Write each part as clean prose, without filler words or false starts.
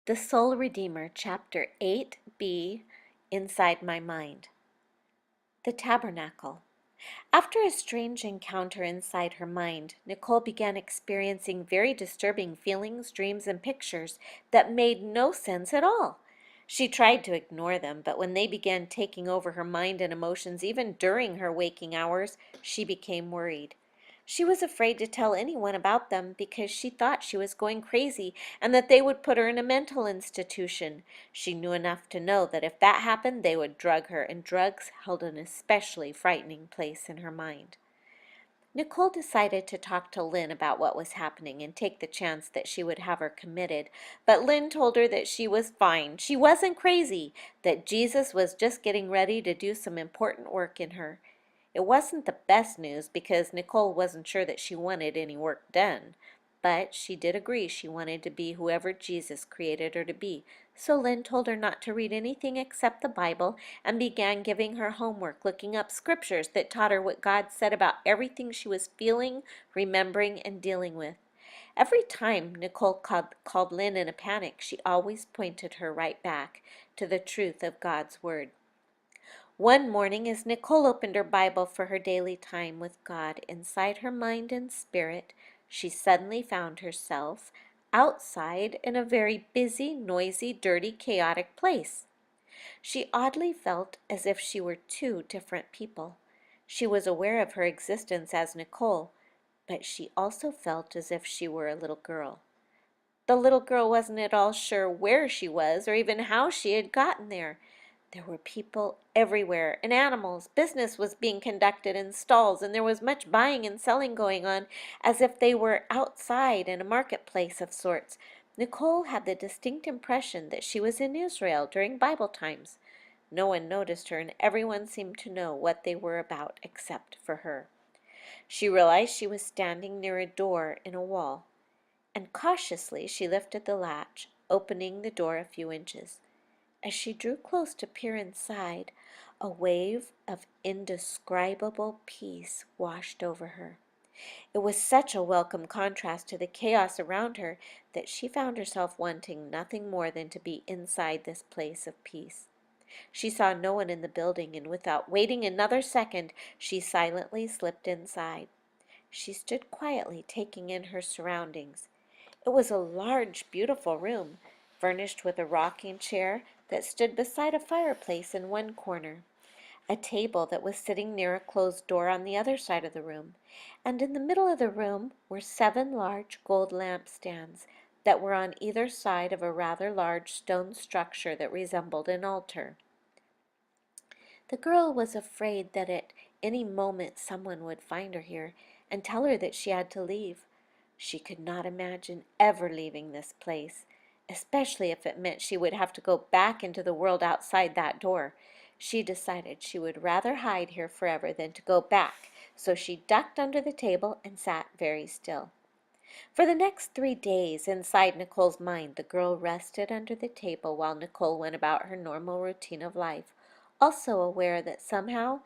The Soul Redeemer, Chapter 8b, Inside My Mind. The Tabernacle. After a strange encounter inside her mind, Nicole began experiencing very disturbing feelings, dreams, and pictures that made no sense at all. She tried to ignore them, but when they began taking over her mind and emotions, even during her waking hours, she became worried. She was afraid to tell anyone about them because she thought she was going crazy and that they would put her in a mental institution. She knew enough to know that if that happened, they would drug her, and drugs held an especially frightening place in her mind. Nicole decided to talk to Lynn about what was happening and take the chance that she would have her committed, but Lynn told her that she was fine. She wasn't crazy, that Jesus was just getting ready to do some important work in her. It wasn't the best news because Nicole wasn't sure that she wanted any work done, but she did agree she wanted to be whoever Jesus created her to be. So Lynn told her not to read anything except the Bible and began giving her homework, looking up scriptures that taught her what God said about everything she was feeling, remembering, and dealing with. Every time Nicole called Lynn in a panic, she always pointed her right back to the truth of God's Word. One morning, as Nicole opened her Bible for her daily time with God inside her mind and spirit, she suddenly found herself outside in a very busy, noisy, dirty, chaotic place. She oddly felt as if she were two different people. She was aware of her existence as Nicole, but she also felt as if she were a little girl. The little girl wasn't at all sure where she was or even how she had gotten there. There were people everywhere and animals. Business was being conducted in stalls, and there was much buying and selling going on, as if they were outside in a marketplace of sorts. Nicole had the distinct impression that she was in Israel during Bible times. No one noticed her, and everyone seemed to know what they were about except for her. She realized she was standing near a door in a wall, and cautiously she lifted the latch, opening the door a few inches. As she drew close to peer inside, a wave of indescribable peace washed over her. It was such a welcome contrast to the chaos around her that she found herself wanting nothing more than to be inside this place of peace. She saw no one in the building, and without waiting another second, she silently slipped inside. She stood quietly, taking in her surroundings. It was a large, beautiful room, furnished with a rocking chair that stood beside a fireplace in one corner, a table that was sitting near a closed door on the other side of the room, and in the middle of the room were 7 large gold lampstands that were on either side of a rather large stone structure that resembled an altar. The girl was afraid that at any moment someone would find her here and tell her that she had to leave. She could not imagine ever leaving this place, especially if it meant she would have to go back into the world outside that door. She decided she would rather hide here forever than to go back, so she ducked under the table and sat very still. For the next 3 days, inside Nicole's mind, the girl rested under the table while Nicole went about her normal routine of life, also aware that somehow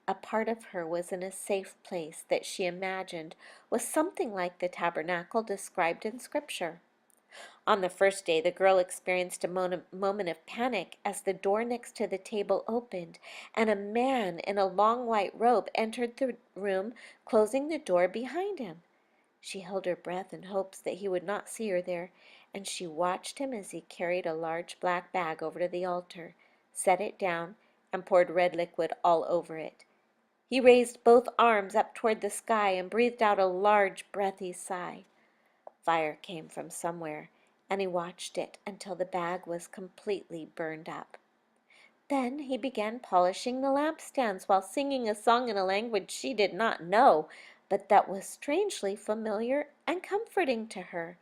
a part of her was in a safe place that she imagined was something like the tabernacle described in Scripture. On the first day, the girl experienced a moment of panic as the door next to the table opened, and a man in a long white robe entered the room, closing the door behind him. She held her breath in hopes that he would not see her there, and she watched him as he carried a large black bag over to the altar, set it down, and poured red liquid all over it. He raised both arms up toward the sky and breathed out a large, breathy sigh. Fire came from somewhere, and he watched it until the bag was completely burned up. Then he began polishing the lampstands while singing a song in a language she did not know, but that was strangely familiar and comforting to her.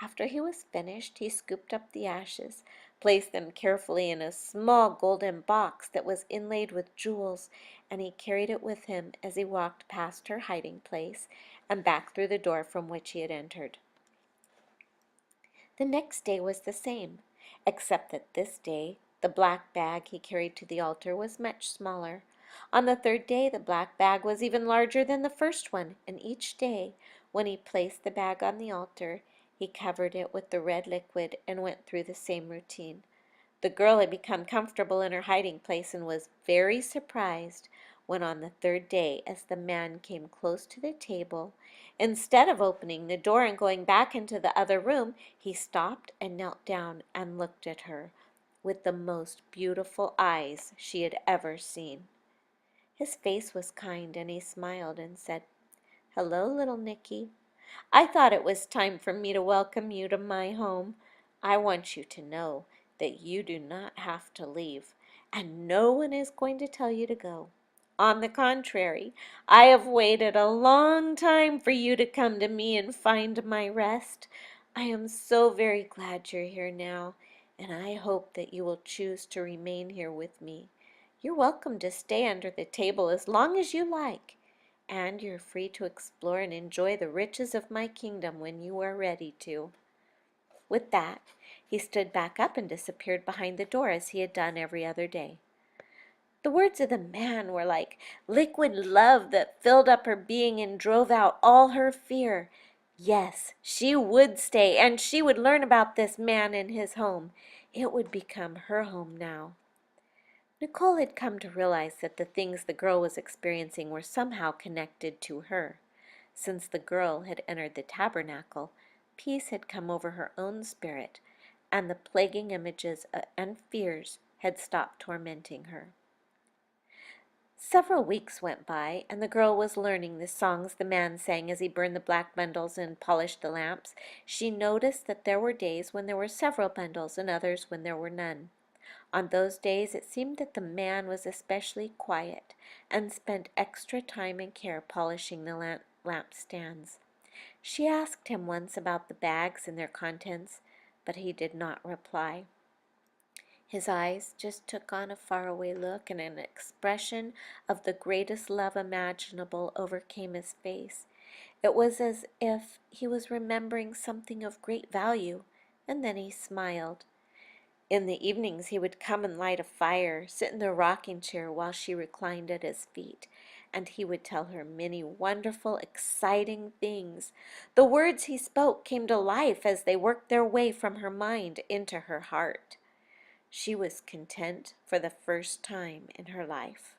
After he was finished, he scooped up the ashes, placed them carefully in a small golden box that was inlaid with jewels, and he carried it with him as he walked past her hiding place and back through the door from which he had entered. The next day was the same, except that this day the black bag he carried to the altar was much smaller. On the third day the black bag was even larger than the first one, and each day, when he placed the bag on the altar, He covered it with the red liquid and went through the same routine. The girl had become comfortable in her hiding place and was very surprised when on the third day, as the man came close to the table, instead of opening the door and going back into the other room, he stopped and knelt down and looked at her with the most beautiful eyes she had ever seen. His face was kind, and he smiled and said, "Hello, little Nicky. I thought it was time for me to welcome you to my home. I want you to know that you do not have to leave, and no one is going to tell you to go. On the contrary, I have waited a long time for you to come to me and find my rest. I am so very glad you're here now, and I hope that you will choose to remain here with me. You're welcome to stay under the table as long as you like, and you're free to explore and enjoy the riches of my kingdom when you are ready to." With that, he stood back up and disappeared behind the door as he had done every other day. The words of the man were like liquid love that filled up her being and drove out all her fear. Yes, she would stay, and she would learn about this man and his home. It would become her home now. Nicole had come to realize that the things the girl was experiencing were somehow connected to her. Since the girl had entered the tabernacle, peace had come over her own spirit, and the plaguing images and fears had stopped tormenting her. Several weeks went by, and the girl was learning the songs the man sang as he burned the black bundles and polished the lamps. She noticed that there were days when there were several bundles and others when there were none. On those days it seemed that the man was especially quiet and spent extra time and care polishing the lampstands. She asked him once about the bags and their contents, but he did not reply. His eyes just took on a faraway look, and an expression of the greatest love imaginable overcame his face. It was as if he was remembering something of great value, and then he smiled. In the evenings he would come and light a fire, sit in the rocking chair while she reclined at his feet, and he would tell her many wonderful, exciting things. The words he spoke came to life as they worked their way from her mind into her heart. She was content for the first time in her life.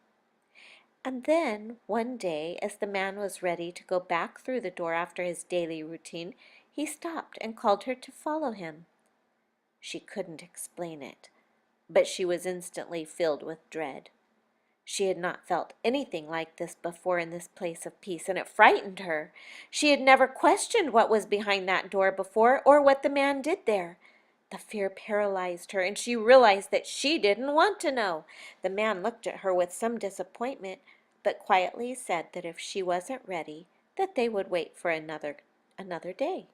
And then, one day, as the man was ready to go back through the door after his daily routine, he stopped and called her to follow him. She couldn't explain it, but she was instantly filled with dread. She had not felt anything like this before in this place of peace, and it frightened her. She had never questioned what was behind that door before, or what the man did there. The fear paralyzed her, and she realized that she didn't want to know. The man looked at her with some disappointment, but quietly said that if she wasn't ready, that they would wait for another day.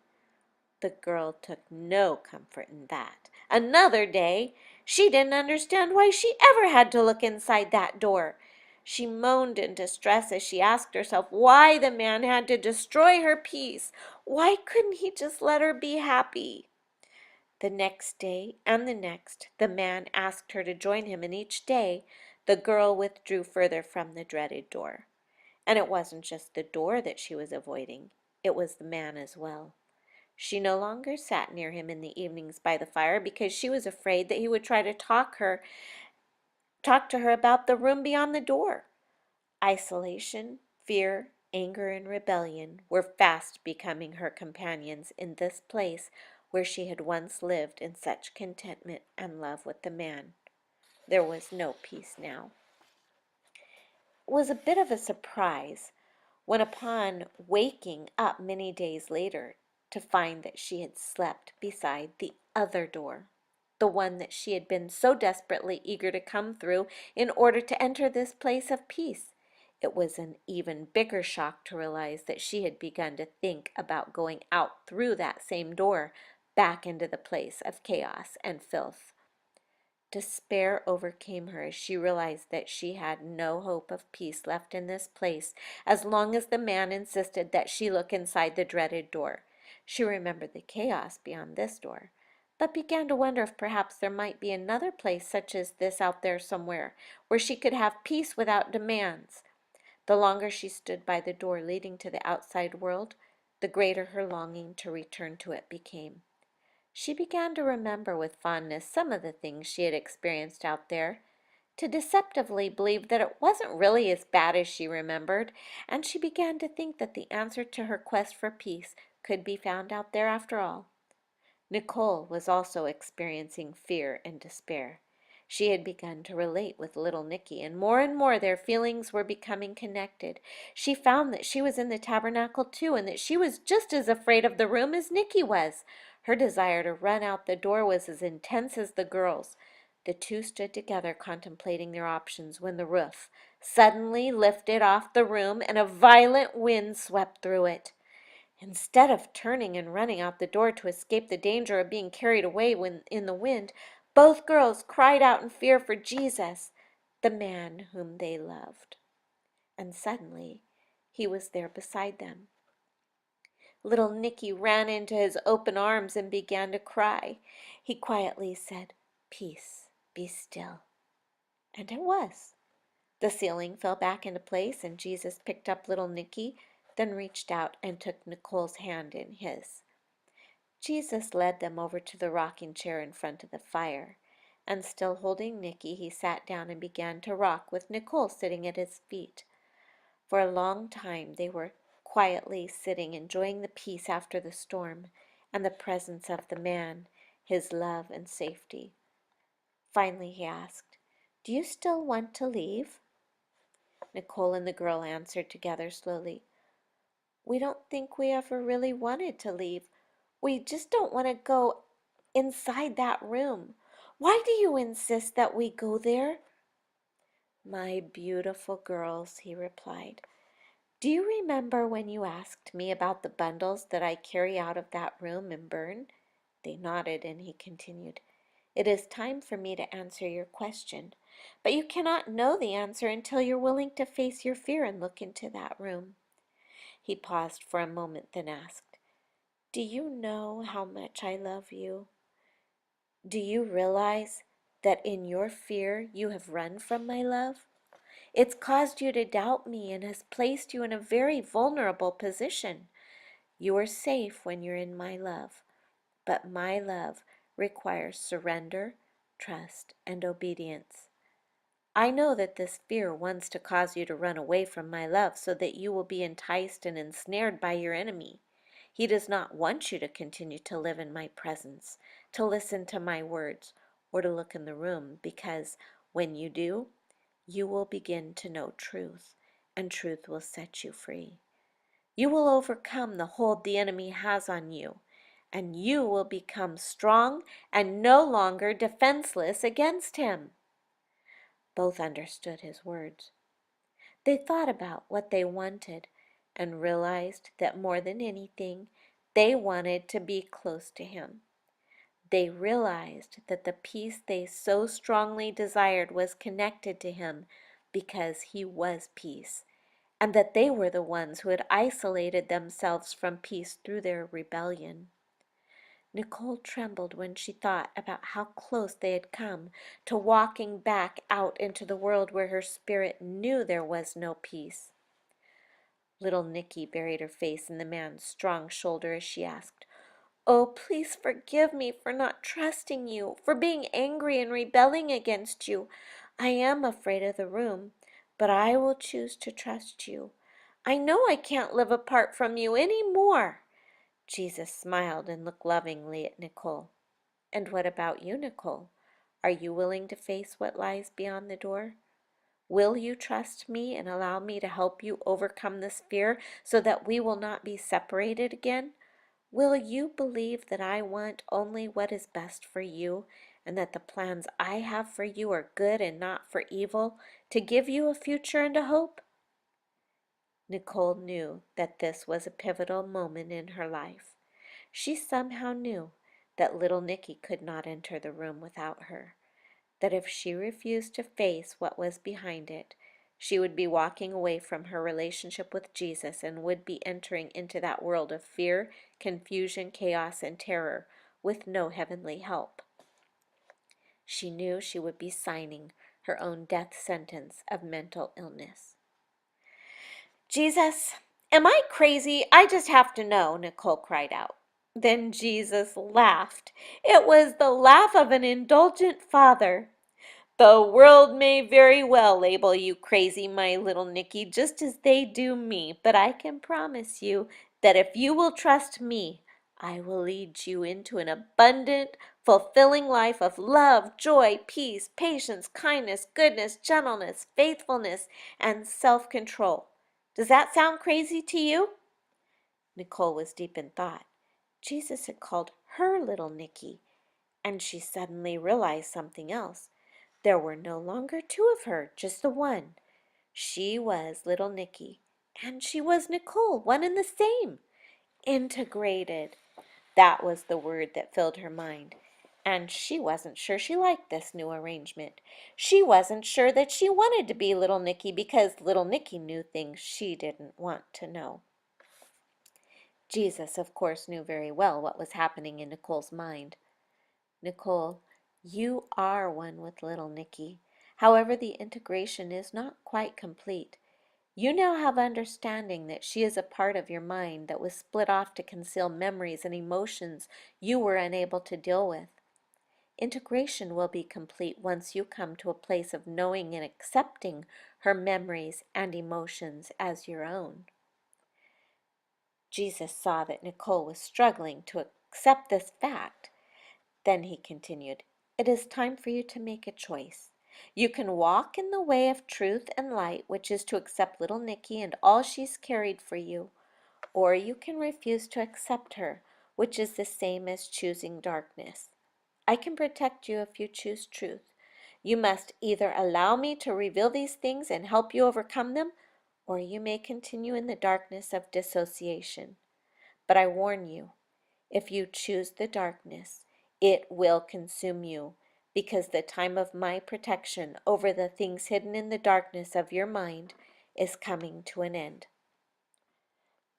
The girl took no comfort in that. Another day! She didn't understand why she ever had to look inside that door. She moaned in distress as she asked herself why the man had to destroy her peace. Why couldn't he just let her be happy? The next day and the next, the man asked her to join him, and each day the girl withdrew further from the dreaded door. And it wasn't just the door that she was avoiding, it was the man as well. She no longer sat near him in the evenings by the fire because she was afraid that he would try to talk to her about the room beyond the door. Isolation, fear, anger, and rebellion were fast becoming her companions in this place where she had once lived in such contentment and love with the man. There was no peace now. It was a bit of a surprise when, upon waking up many days later, to find that she had slept beside the other door, the one that she had been so desperately eager to come through in order to enter this place of peace. It was an even bigger shock to realize that she had begun to think about going out through that same door, back into the place of chaos and filth. Despair overcame her as she realized that she had no hope of peace left in this place as long as the man insisted that she look inside the dreaded door. She remembered the chaos beyond this door, but began to wonder if perhaps there might be another place such as this out there somewhere, where she could have peace without demands. The longer she stood by the door leading to the outside world, the greater her longing to return to it became. She began to remember with fondness some of the things she had experienced out there, to deceptively believe that it wasn't really as bad as she remembered, and she began to think that the answer to her quest for peace could be found out there after all. Nicole was also experiencing fear and despair. She had begun to relate with little Nicky, and more their feelings were becoming connected. She found that she was in the tabernacle too, and that she was just as afraid of the room as Nicky was. Her desire to run out the door was as intense as the girl's. The two stood together contemplating their options when the roof suddenly lifted off the room and a violent wind swept through it. Instead of turning and running out the door to escape the danger of being carried away when in the wind, both girls cried out in fear for Jesus, the man whom they loved. And suddenly he was there beside them. Little Nicky ran into his open arms and began to cry. He quietly said, "Peace, be still." And it was. The ceiling fell back into place, and Jesus picked up little Nicky, then reached out and took Nicole's hand in his. Jesus led them over to the rocking chair in front of the fire, and still holding Nicky, he sat down and began to rock with Nicole sitting at his feet. For a long time they were quietly sitting, enjoying the peace after the storm, and the presence of the man, his love and safety. Finally he asked, "Do you still want to leave?" Nicole and the girl answered together slowly, "We don't think we ever really wanted to leave. We just don't want to go inside that room. Why do you insist that we go there?" "My beautiful girls," he replied, "do you remember when you asked me about the bundles that I carry out of that room and burn?" They nodded, and he continued, "It is time for me to answer your question, but you cannot know the answer until you're willing to face your fear and look into that room." He paused for a moment, then asked, "Do you know how much I love you? Do you realize that in your fear you have run from my love? It's caused you to doubt me and has placed you in a very vulnerable position. You are safe when you're in my love, but my love requires surrender, trust, and obedience. I know that this fear wants to cause you to run away from my love so that you will be enticed and ensnared by your enemy. He does not want you to continue to live in my presence, to listen to my words, or to look in the room, because when you do, you will begin to know truth, and truth will set you free. You will overcome the hold the enemy has on you, and you will become strong and no longer defenseless against him." Both understood his words. They thought about what they wanted and realized that more than anything, they wanted to be close to him. They realized that the peace they so strongly desired was connected to him because he was peace, and that they were the ones who had isolated themselves from peace through their rebellion. Nicole trembled when she thought about how close they had come to walking back out into the world where her spirit knew there was no peace. Little Nicky buried her face in the man's strong shoulder as she asked, "Oh, please forgive me for not trusting you, for being angry and rebelling against you. I am afraid of the room, but I will choose to trust you. I know I can't live apart from you any more." Jesus smiled and looked lovingly at Nicole. "And what about you, Nicole? Are you willing to face what lies beyond the door? Will you trust me and allow me to help you overcome this fear so that we will not be separated again? Will you believe that I want only what is best for you, and that the plans I have for you are good and not for evil, to give you a future and a hope?" Nicole knew that this was a pivotal moment in her life. She somehow knew that little Nicky could not enter the room without her, that if she refused to face what was behind it, she would be walking away from her relationship with Jesus and would be entering into that world of fear, confusion, chaos, and terror with no heavenly help. She knew she would be signing her own death sentence of mental illness. "Jesus, Am I crazy? I just have to know, Nicole cried out. Then Jesus laughed. It was the laugh of an indulgent father. The world may very well label you crazy, my little Nicky, just as they do me, but I can promise you that if you will trust me, I will lead you into an abundant, fulfilling life of love, joy, peace, patience, kindness, goodness, gentleness, faithfulness, and self-control. Does that sound crazy to you? Nicole was deep in thought. Jesus had called her little Nicky, and she suddenly realized something else. There were no longer two of her, just the one. She was little Nicky, and she was Nicole, one and the same. Integrated. That was the word that filled her mind. And she wasn't sure she liked this new arrangement. She wasn't sure that she wanted to be little Nicky because little Nicky knew things she didn't want to know. Jesus, of course, knew very well what was happening in Nicole's mind. Nicole, you are one with little Nicky. However, the integration is not quite complete. You now have understanding that she is a part of your mind that was split off to conceal memories and emotions you were unable to deal with. Integration will be complete once you come to a place of knowing and accepting her memories and emotions as your own. Jesus saw that Nicole was struggling to accept this fact. Then he continued, "It is time for you to make a choice. You can walk in the way of truth and light, which is to accept little Nicky and all she's carried for you, or you can refuse to accept her, which is the same as choosing darkness. I can protect you if you choose truth. You must either allow me to reveal these things and help you overcome them, or you may continue in the darkness of dissociation. But I warn you, if you choose the darkness, it will consume you, because the time of my protection over the things hidden in the darkness of your mind is coming to an end."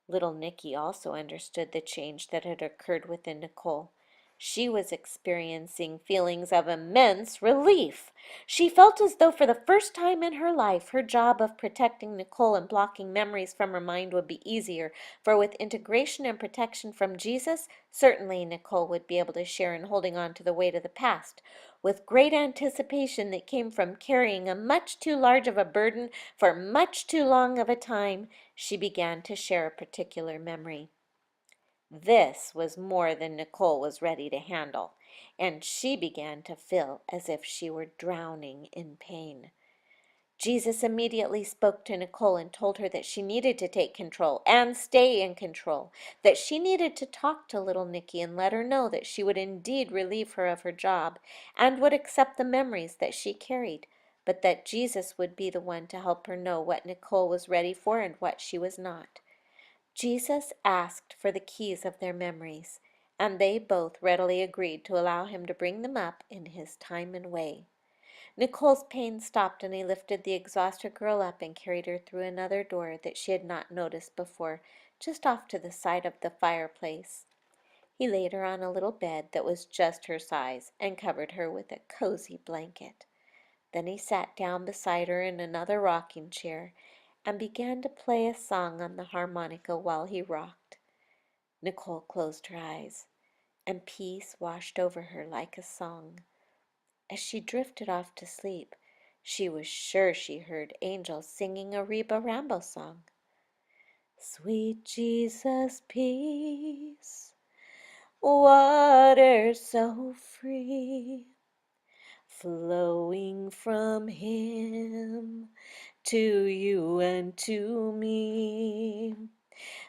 Little Nicky also understood the change that had occurred within Nicole. She was experiencing feelings of immense relief. She felt as though for the first time in her life her job of protecting Nicole and blocking memories from her mind would be easier, for with integration and protection from Jesus, certainly Nicole would be able to share in holding on to the weight of the past. With great anticipation that came from carrying a much too large of a burden for much too long of a time, she began to share a particular memory. This was more than Nicole was ready to handle, and she began to feel as if she were drowning in pain. Jesus immediately spoke to Nicole and told her that she needed to take control and stay in control, that she needed to talk to little Nicky and let her know that she would indeed relieve her of her job and would accept the memories that she carried, but that Jesus would be the one to help her know what Nicole was ready for and what she was not. Jesus asked for the keys of their memories, and they both readily agreed to allow him to bring them up in his time and way. Nicole's pain stopped, and he lifted the exhausted girl up and carried her through another door that she had not noticed before, just off to the side of the fireplace. He laid her on a little bed that was just her size and covered her with a cozy blanket. Then he sat down beside her in another rocking chair and began to play a song on the harmonica while he rocked. Nicole closed her eyes, and peace washed over her like a song. As she drifted off to sleep, she was sure she heard angels singing a Reba Rambo song. Sweet Jesus, peace, water so free, flowing from him to you and to me.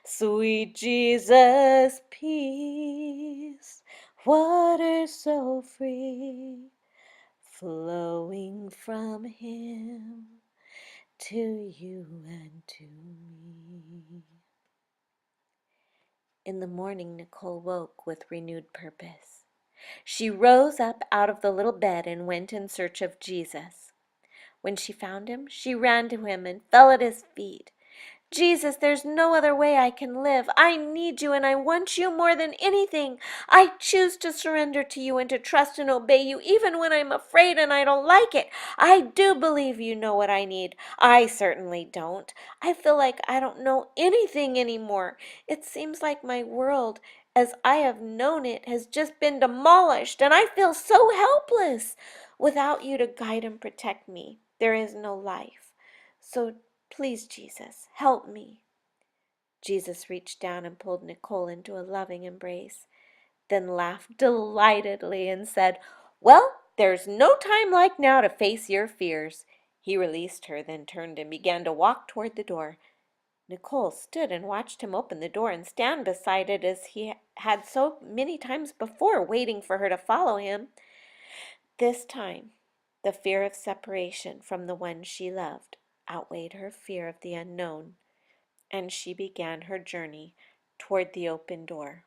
Sweet Jesus, peace, water so free, flowing from him to you and to me. In the morning, Nicole woke with renewed purpose. She rose up out of the little bed and went in search of Jesus. When she found him, she ran to him and fell at his feet. Jesus, there's no other way I can live. I need you and I want you more than anything. I choose to surrender to you and to trust and obey you even when I'm afraid and I don't like it. I do believe you know what I need. I certainly don't. I feel like I don't know anything anymore. It seems like my world, as I have known it, has just been demolished and I feel so helpless. Without you to guide and protect me, there is no life. So please, Jesus, help me. Jesus reached down and pulled Nicole into a loving embrace, then laughed delightedly and said, "Well, there's no time like now to face your fears." He released her, then turned and began to walk toward the door. Nicole stood and watched him open the door and stand beside it as he had so many times before, waiting for her to follow him. This time, the fear of separation from the one she loved outweighed her fear of the unknown, and she began her journey toward the open door.